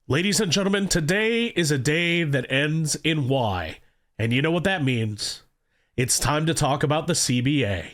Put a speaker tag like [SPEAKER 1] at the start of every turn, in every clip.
[SPEAKER 1] Ladies and gentlemen, today is a day that ends in Y. And you know what that means. It's time to talk about the CBA.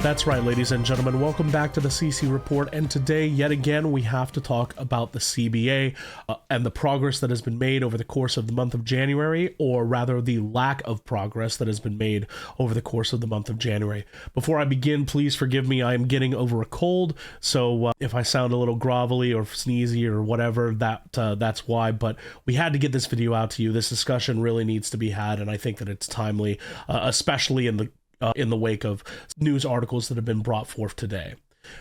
[SPEAKER 1] That's right, ladies and gentlemen. Welcome back to the CC Report. And today, yet again, we have to talk about the CBA and the progress that has been made over the course of the month of January, or rather the lack of progress that has been made over the course of the month of January. Before I begin, please forgive me. I am getting over a cold, so if I sound a little grovelly or sneezy or whatever, that's why. But we had to get this video out to you. This discussion really needs to be had, and I think that it's timely, especially in the wake of news articles that have been brought forth today.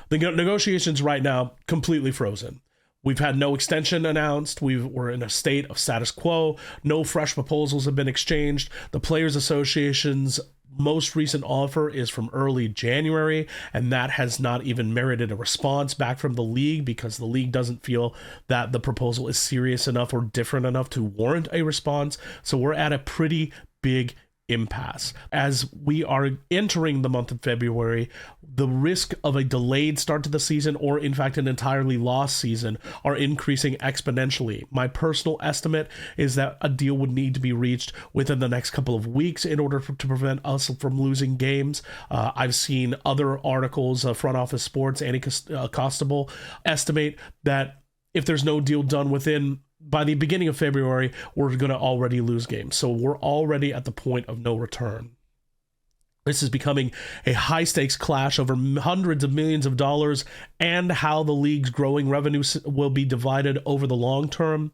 [SPEAKER 1] The negotiations right now completely frozen. We've had no extension announced. We're in a state of status quo. No fresh proposals have been exchanged. The Players Association's most recent offer is from early January, and that has not even merited a response back from the league because the league doesn't feel that the proposal is serious enough or different enough to warrant a response. So we're at a pretty big impasse. As we are entering the month of February, the risk of a delayed start to the season, or in fact an entirely lost season, are increasing exponentially. My personal estimate is that a deal would need to be reached within the next couple of weeks in order to prevent us from losing games. I've seen other articles, Front Office Sports, Annie Costable, estimate that if there's no deal done by the beginning of February, we're going to already lose games. So we're already at the point of no return. This is becoming a high-stakes clash over hundreds of millions of dollars and how the league's growing revenue will be divided over the long term.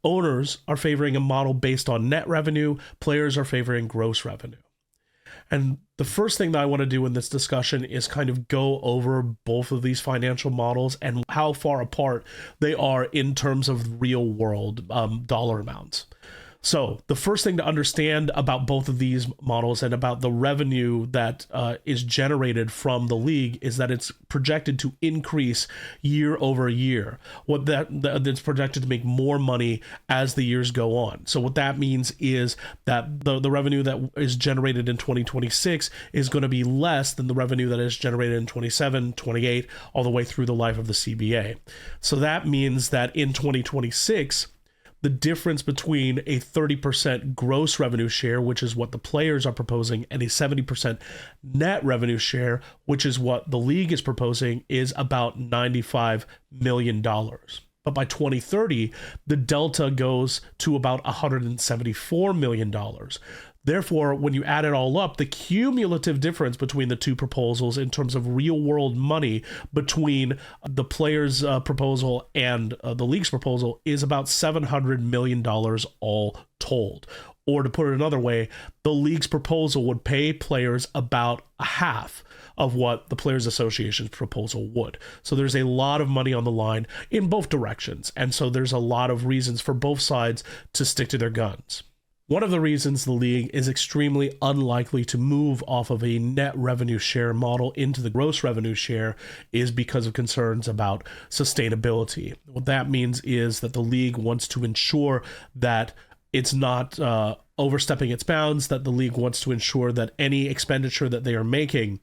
[SPEAKER 1] Owners are favoring a model based on net revenue. Players are favoring gross revenue. And the first thing that I want to do in this discussion is kind of go over both of these financial models and how far apart they are in terms of real world dollar amounts. So the first thing to understand about both of these models and about the revenue that is generated from the league is that it's projected to increase year over year. It's projected to make more money as the years go on. So what that means is that the revenue that is generated in 2026 is going to be less than the revenue that is generated in 27, 28, all the way through the life of the CBA. So that means that in 2026, the difference between a 30% gross revenue share, which is what the players are proposing, and a 70% net revenue share, which is what the league is proposing, is about $95 million. But by 2030, the delta goes to about $174 million. Therefore, when you add it all up, the cumulative difference between the two proposals in terms of real world money between the players' proposal and the league's proposal is about $700 million all told. Or to put it another way, the league's proposal would pay players about a half of what the Players Association's proposal would. So there's a lot of money on the line in both directions. And so there's a lot of reasons for both sides to stick to their guns. One of the reasons the league is extremely unlikely to move off of a net revenue share model into the gross revenue share is because of concerns about sustainability. What that means is that the league wants to ensure that it's not overstepping its bounds, that the league wants to ensure that any expenditure that they are making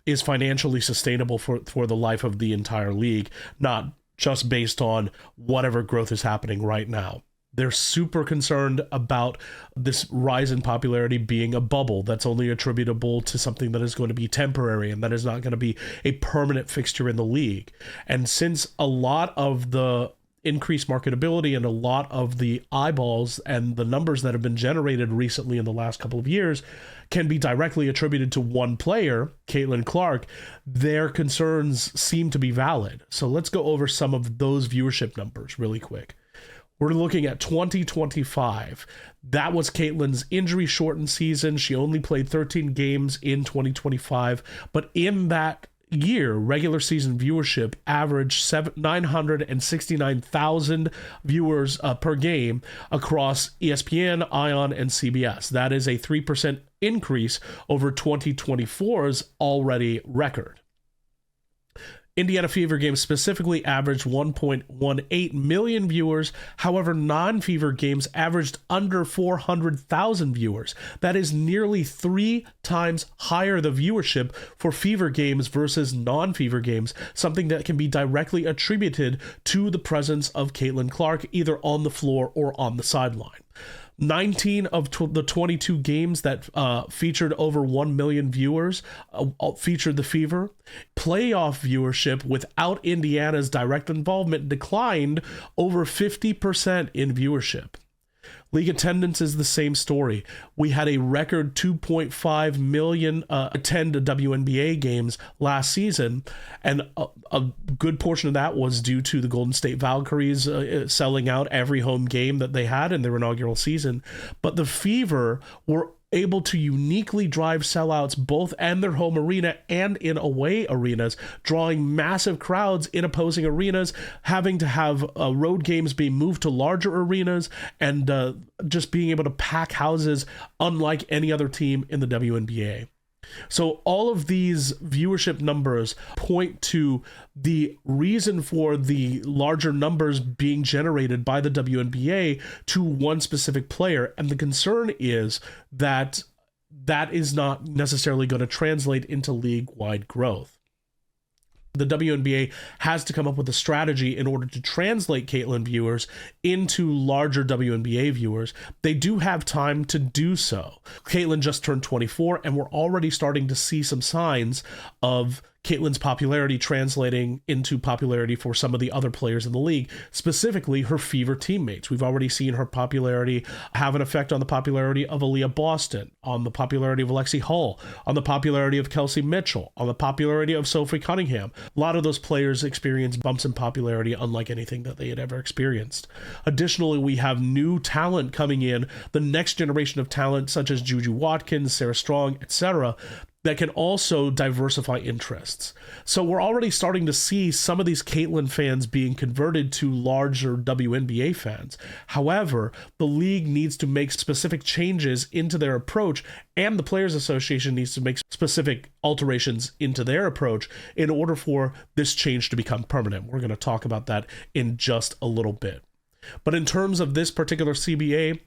[SPEAKER 1] is financially sustainable for the life of the entire league, not just based on whatever growth is happening right now. They're super concerned about this rise in popularity being a bubble that's only attributable to something that is going to be temporary and that is not going to be a permanent fixture in the league. And since a lot of the increased marketability and a lot of the eyeballs and the numbers that have been generated recently in the last couple of years can be directly attributed to one player, Caitlin Clark, their concerns seem to be valid. So let's go over some of those viewership numbers really quick. We're looking at 2025. That was Caitlin's injury-shortened season. She only played 13 games in 2025, but in that year, regular season viewership averaged 969,000 viewers per game across ESPN, ION, and CBS. That is a 3% increase over 2024's already record. Indiana Fever games specifically averaged 1.18 million viewers. However, non-Fever games averaged under 400,000 viewers. That is nearly 3 times higher the viewership for Fever games versus non-Fever games, something that can be directly attributed to the presence of Caitlin Clark either on the floor or on the sideline. 19 of the 22 games that featured over 1 million viewers featured the Fever. Playoff viewership without Indiana's direct involvement declined over 50% in viewership. League attendance is the same story. We had a record 2.5 million attend WNBA games last season, and a good portion of that was due to the Golden State Valkyries selling out every home game that they had in their inaugural season. But the Fever were able to uniquely drive sellouts both in their home arena and in away arenas, drawing massive crowds in opposing arenas, having to have road games being moved to larger arenas, and just being able to pack houses unlike any other team in the WNBA. So all of these viewership numbers point to the reason for the larger numbers being generated by the WNBA to one specific player. And the concern is that that is not necessarily going to translate into league-wide growth. The WNBA has to come up with a strategy in order to translate Caitlin viewers into larger WNBA viewers. They do have time to do so. Caitlin just turned 24, and we're already starting to see some signs of Caitlin's popularity translating into popularity for some of the other players in the league, specifically her Fever teammates. We've already seen her popularity have an effect on the popularity of Aaliyah Boston, on the popularity of Alexi Hull, on the popularity of Kelsey Mitchell, on the popularity of Sophie Cunningham. A lot of those players experience bumps in popularity unlike anything that they had ever experienced. Additionally, we have new talent coming in, the next generation of talent such as Juju Watkins, Sarah Strong, etc., that can also diversify interests. So we're already starting to see some of these Caitlin fans being converted to larger WNBA fans. However, the league needs to make specific changes into their approach, and the Players Association needs to make specific alterations into their approach in order for this change to become permanent. We're going to talk about that in just a little bit. But in terms of this particular CBA,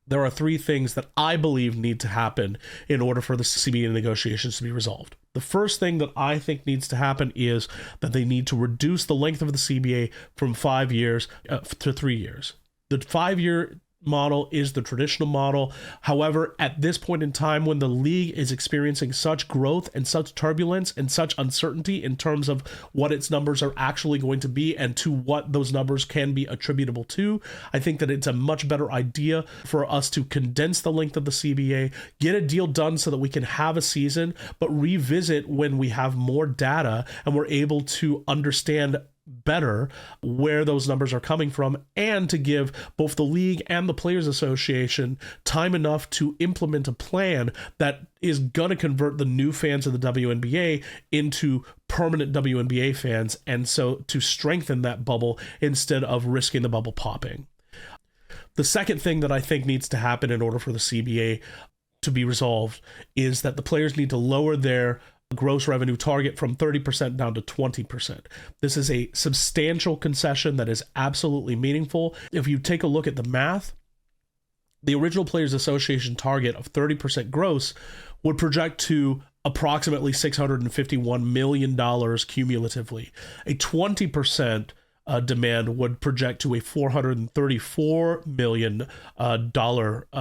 [SPEAKER 1] there are 3 things that I believe need to happen in order for the CBA negotiations to be resolved. The first thing that I think needs to happen is that they need to reduce the length of the CBA from 5 years to 3 years. The 5-year model is the traditional model. However, at this point in time, when the league is experiencing such growth and such turbulence and such uncertainty in terms of what its numbers are actually going to be and to what those numbers can be attributable to, I think that it's a much better idea for us to condense the length of the CBA, get a deal done so that we can have a season, but revisit when we have more data and we're able to understand better where those numbers are coming from, and to give both the league and the Players Association time enough to implement a plan that is going to convert the new fans of the WNBA into permanent WNBA fans, and so to strengthen that bubble instead of risking the bubble popping. The second thing that I think needs to happen in order for the CBA to be resolved is that the players need to lower their gross revenue target from 30% down to 20%. This is a substantial concession that is absolutely meaningful. If you take a look at the math, the original Players Association target of 30% gross would project to approximately $651 million cumulatively. A 20% demand would project to a $434 million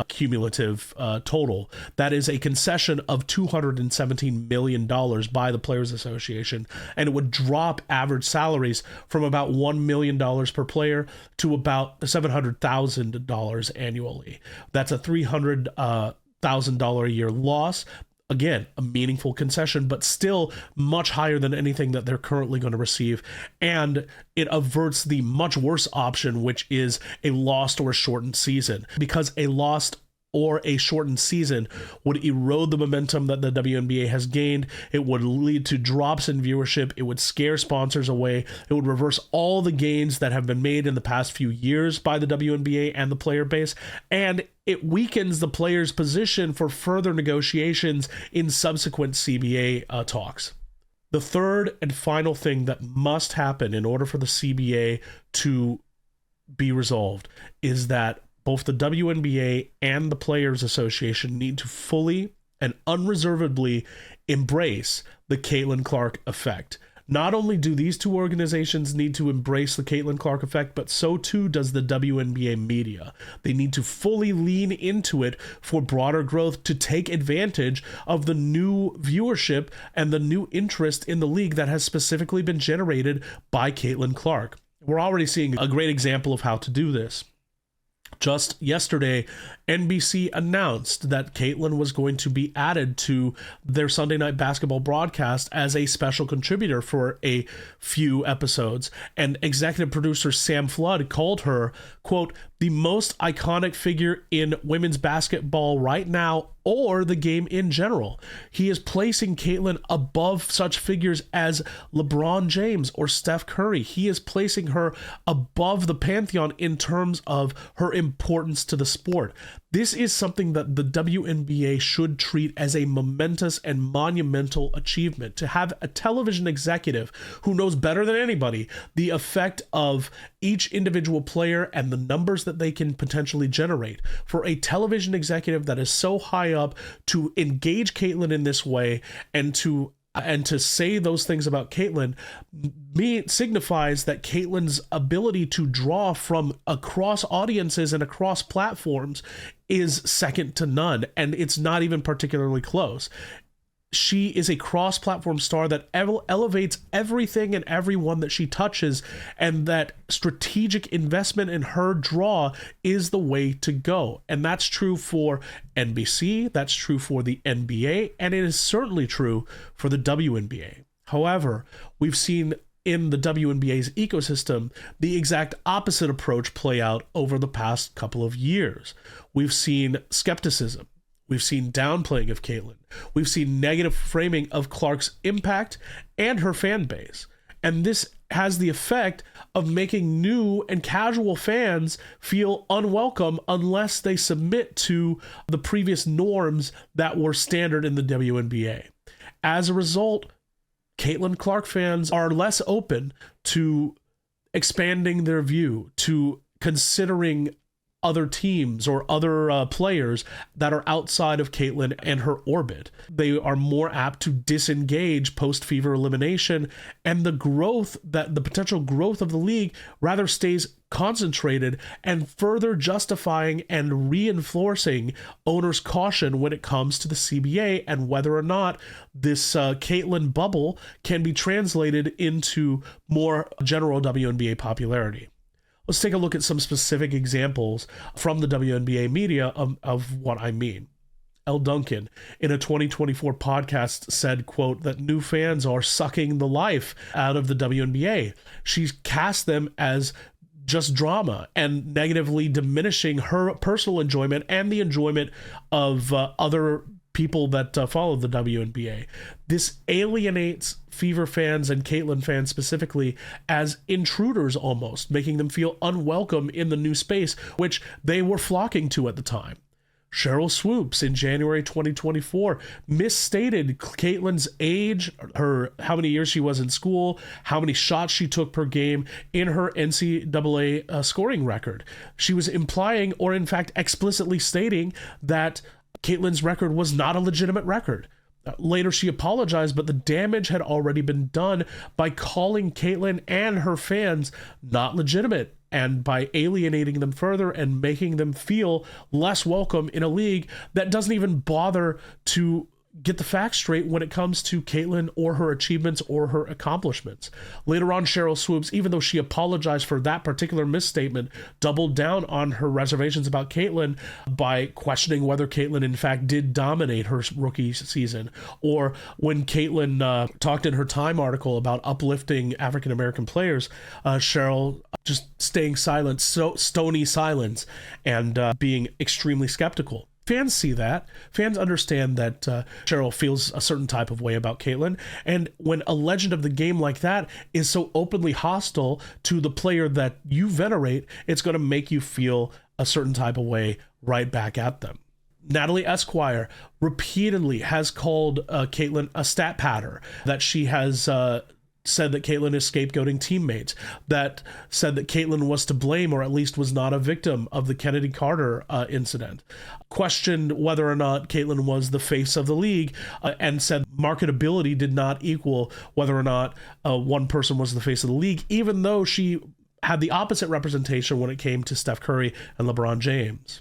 [SPEAKER 1] cumulative total. That is a concession of $217 million by the Players Association, and it would drop average salaries from about $1 million per player to about $700,000 annually. That's a $300,000 a year loss. Again, a meaningful concession, but still much higher than anything that they're currently going to receive. And it averts the much worse option, which is a lost or a shortened season, because a lost or a shortened season would erode the momentum that the WNBA has gained. It would lead to drops in viewership. It would scare sponsors away. It would reverse all the gains that have been made in the past few years by the WNBA and the player base. And it weakens the players' position for further negotiations in subsequent CBA talks. The third and final thing that must happen in order for the CBA to be resolved is that both the WNBA and the Players Association need to fully and unreservedly embrace the Caitlin Clark effect. Not only do these two organizations need to embrace the Caitlin Clark effect, but so too does the WNBA media. They need to fully lean into it for broader growth to take advantage of the new viewership and the new interest in the league that has specifically been generated by Caitlin Clark. We're already seeing a great example of how to do this. Just yesterday, NBC announced that Caitlin was going to be added to their Sunday Night Basketball broadcast as a special contributor for a few episodes. And executive producer Sam Flood called her, quote, the most iconic figure in women's basketball right now, or the game in general. He is placing Caitlin above such figures as LeBron James or Steph Curry. He is placing her above the pantheon in terms of her importance to the sport. This is something that the WNBA should treat as a momentous and monumental achievement. To have a television executive who knows better than anybody the effect of each individual player and the numbers that they can potentially generate. For a television executive that is so high up to engage Caitlin in this way and to say those things about Caitlin signifies that Caitlin's ability to draw from across audiences and across platforms is second to none, and it's not even particularly close. She is a cross-platform star that elevates everything and everyone that she touches, and that strategic investment in her draw is the way to go. And that's true for NBC, that's true for the NBA, and it is certainly true for the WNBA. However, we've seen in the WNBA's ecosystem the exact opposite approach play out over the past couple of years. We've seen skepticism. We've seen downplaying of Caitlin. We've seen negative framing of Clark's impact and her fan base. And this has the effect of making new and casual fans feel unwelcome unless they submit to the previous norms that were standard in the WNBA. As a result, Caitlin Clark fans are less open to expanding their view, to considering other teams or other players that are outside of Caitlin and her orbit. They are more apt to disengage post-Fever elimination, and the potential growth of the league rather stays concentrated and further justifying and reinforcing owners' caution when it comes to the CBA and whether or not this Caitlin bubble can be translated into more general WNBA popularity. Let's take a look at some specific examples from the WNBA media of what I mean. Elle Duncan, in a 2024 podcast, said, quote, that new fans are sucking the life out of the WNBA. She's cast them as just drama and negatively diminishing her personal enjoyment and the enjoyment of other people that follow the WNBA. This alienates Fever fans and Caitlin fans specifically as intruders almost, making them feel unwelcome in the new space, which they were flocking to at the time. Sheryl Swoopes in January 2024 misstated Caitlin's age, how many years she was in school, how many shots she took per game in her NCAA scoring record. She was implying, or in fact explicitly stating, that Caitlin's record was not a legitimate record. Later, she apologized, but the damage had already been done by calling Caitlin and her fans not legitimate and by alienating them further and making them feel less welcome in a league that doesn't even bother to get the facts straight when it comes to Caitlin or her achievements or her accomplishments. Later on, Sheryl Swoopes, even though she apologized for that particular misstatement, doubled down on her reservations about Caitlin by questioning whether Caitlin in fact did dominate her rookie season, or when Caitlin talked in her Time article about uplifting African-American players, Sheryl just staying silent, so stony silence, and being extremely skeptical. Fans see that. Fans understand that Sheryl feels a certain type of way about Caitlin. And when a legend of the game like that is so openly hostile to the player that you venerate, it's going to make you feel a certain type of way right back at them. Natalie Esquire repeatedly has called Caitlyn a stat patter, that she has said that Caitlyn is scapegoating teammates, that said that Caitlyn was to blame, or at least was not a victim of the Kennedy Carter incident, questioned whether or not Caitlyn was the face of the league, and said marketability did not equal whether or not one person was the face of the league, even though she had the opposite representation when it came to Steph Curry and LeBron James.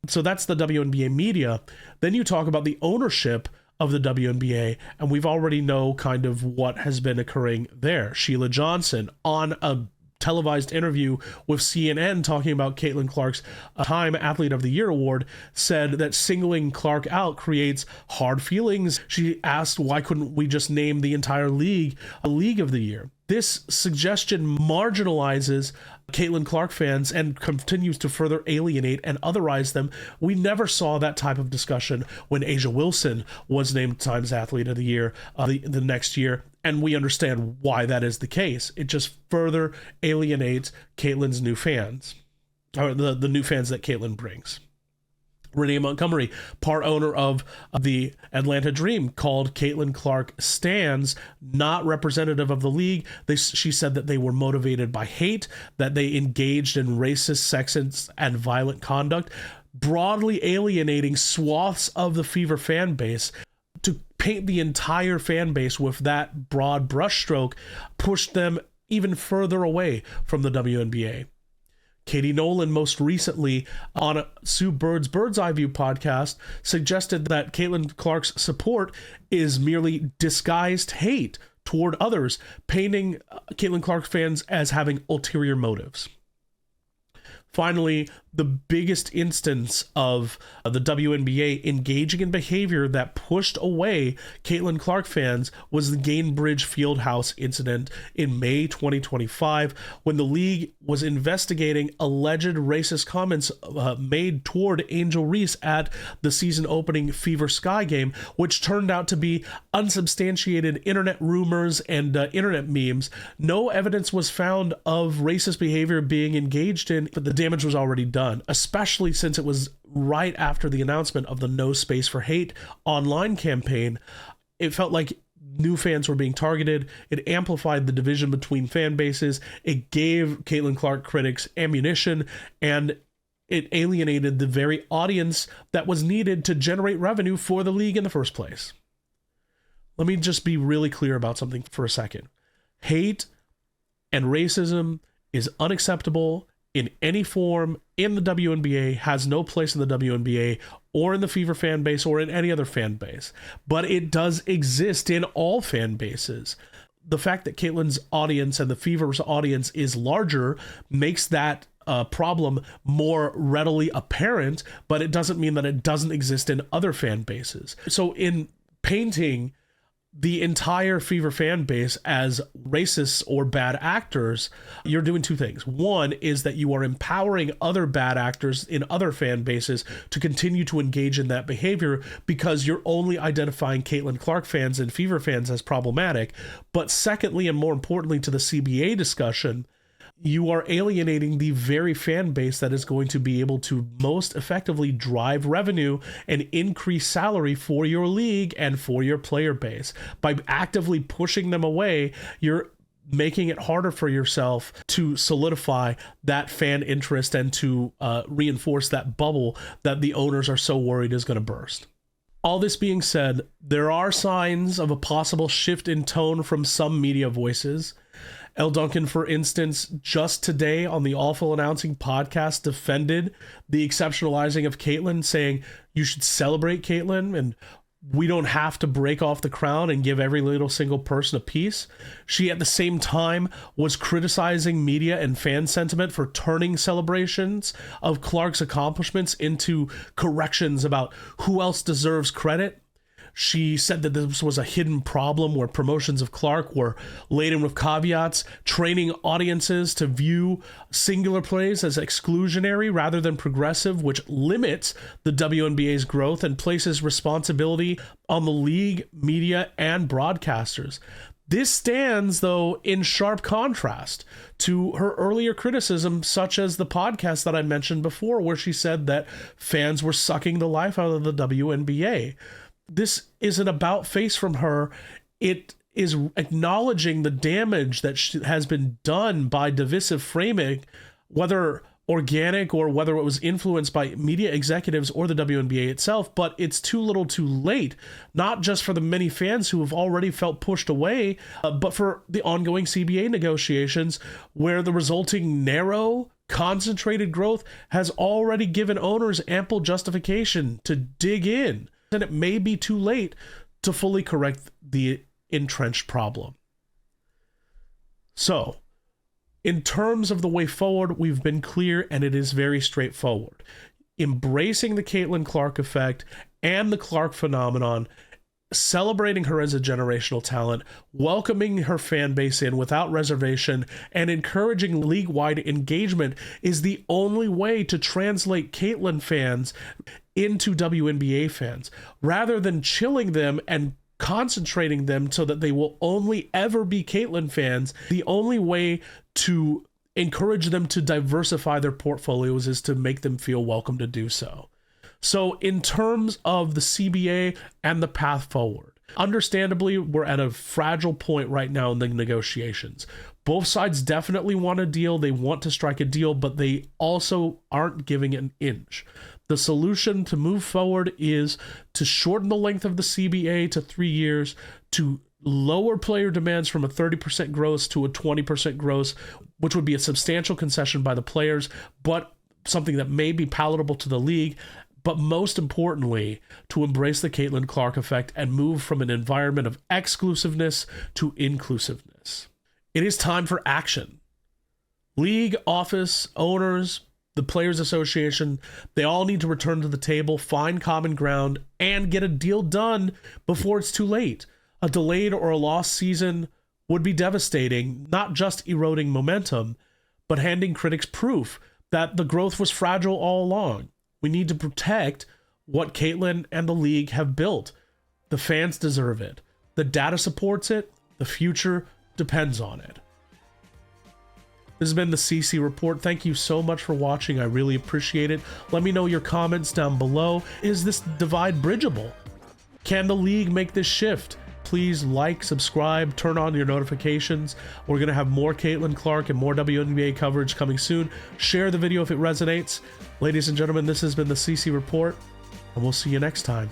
[SPEAKER 1] So that's the WNBA media. Then you talk about the ownership of the WNBA, and we've already know kind of what has been occurring there. Sheila Johnson, on a televised interview with CNN talking about Caitlin Clark's Time Athlete of the Year award, said that singling Clark out creates hard feelings. She asked, why couldn't we just name the entire league a League of the Year? This suggestion marginalizes Caitlin Clark fans and continues to further alienate and otherize them. We never saw that type of discussion when A'ja Wilson was named Times Athlete of the Year the next year, and we understand why that is the case. It just further alienates Caitlin's new fans, or the new fans that Caitlin brings. Renee Montgomery, part owner of the Atlanta Dream, called Caitlin Clark stans not representative of the league. She said that they were motivated by hate, that they engaged in racist, sexist, and violent conduct, broadly alienating swaths of the Fever fan base. To paint the entire fan base with that broad brushstroke pushed them even further away from the WNBA. Katie Nolan, most recently on Sue Bird's Bird's Eye View podcast, suggested that Caitlin Clark's support is merely disguised hate toward others, painting Caitlin Clark fans as having ulterior motives. Finally, the biggest instance of the WNBA engaging in behavior that pushed away Caitlin Clark fans was the Gainbridge Fieldhouse incident in May 2025, when the league was investigating alleged racist comments made toward Angel Reese at the season opening Fever Sky game, which turned out to be unsubstantiated internet rumors and internet memes. No evidence was found of racist behavior being engaged in, but the damage was already done, especially since it was right after the announcement of the No Space for Hate online campaign. It felt like new fans were being targeted. It amplified the division between fan bases. It gave Caitlin Clark critics ammunition, and it alienated the very audience that was needed to generate revenue for the league in the first place. Let me just be really clear about something for a second. Hate and racism is unacceptable in any form in the WNBA, has no place in the WNBA or in the Fever fan base or in any other fan base, but it does exist in all fan bases. The fact that Caitlin's audience and the Fever's audience is larger makes that problem more readily apparent, but it doesn't mean that it doesn't exist in other fan bases. So in painting the entire Fever fan base as racists or bad actors, you're doing two things. One is that you are empowering other bad actors in other fan bases to continue to engage in that behavior because you're only identifying Caitlin Clark fans and Fever fans as problematic. But secondly, and more importantly to the CBA discussion, you are alienating the very fan base that is going to be able to most effectively drive revenue and increase salary for your league and for your player base. By actively pushing them away, you're making it harder for yourself to solidify that fan interest and to reinforce that bubble that the owners are so worried is going to burst. All this being said, there are signs of a possible shift in tone from some media voices. Elle Duncan, for instance, just today on the Awful Announcing podcast defended the exceptionalizing of Caitlin, saying you should celebrate Caitlin and we don't have to break off the crown and give every little single person a piece. She, at the same time, was criticizing media and fan sentiment for turning celebrations of Clark's accomplishments into corrections about who else deserves credit. She said that this was a hidden problem where promotions of Clark were laden with caveats, training audiences to view singular plays as exclusionary rather than progressive, which limits the WNBA's growth and places responsibility on the league, media, and broadcasters. This stands, though, in sharp contrast to her earlier criticism, such as the podcast that I mentioned before, where she said that fans were sucking the life out of the WNBA. This is an about face from her. It is acknowledging the damage that has been done by divisive framing, whether organic or whether it was influenced by media executives or the WNBA itself, but it's too little too late, not just for the many fans who have already felt pushed away, but for the ongoing CBA negotiations, where the resulting narrow, concentrated growth has already given owners ample justification to dig in, and it may be too late to fully correct the entrenched problem. So, in terms of the way forward, we've been clear, and it is very straightforward. Embracing the Caitlin Clark effect and the Clark phenomenon, celebrating her as a generational talent, welcoming her fan base in without reservation, and encouraging league-wide engagement is the only way to translate Caitlin fans into WNBA fans, rather than chilling them and concentrating them so that they will only ever be Caitlin fans. The only way to encourage them to diversify their portfolios is to make them feel welcome to do so. So in terms of the CBA and the path forward, understandably, we're at a fragile point right now in the negotiations. Both sides definitely want a deal. They want to strike a deal, but they also aren't giving an inch. The solution to move forward is to shorten the length of the CBA to 3 years, to lower player demands from a 30% gross to a 20% gross, which would be a substantial concession by the players, but something that may be palatable to the league. But most importantly, to embrace the Caitlin Clark effect and move from an environment of exclusiveness to inclusiveness. It is time for action. League, office, owners, the Players Association, they all need to return to the table, find common ground, and get a deal done before it's too late. A delayed or a lost season would be devastating, not just eroding momentum, but handing critics proof that the growth was fragile all along. We need to protect what Caitlin and the league have built. The fans deserve it. The data supports it. The future depends on it. This has been the CC Report. Thank you so much for watching. I really appreciate it. Let me know your comments down below. Is this divide bridgeable? Can the league make this shift? Please like, subscribe, turn on your notifications. We're going to have more Caitlin Clark and more WNBA coverage coming soon. Share the video if it resonates. Ladies and gentlemen, this has been the CC Report, and we'll see you next time.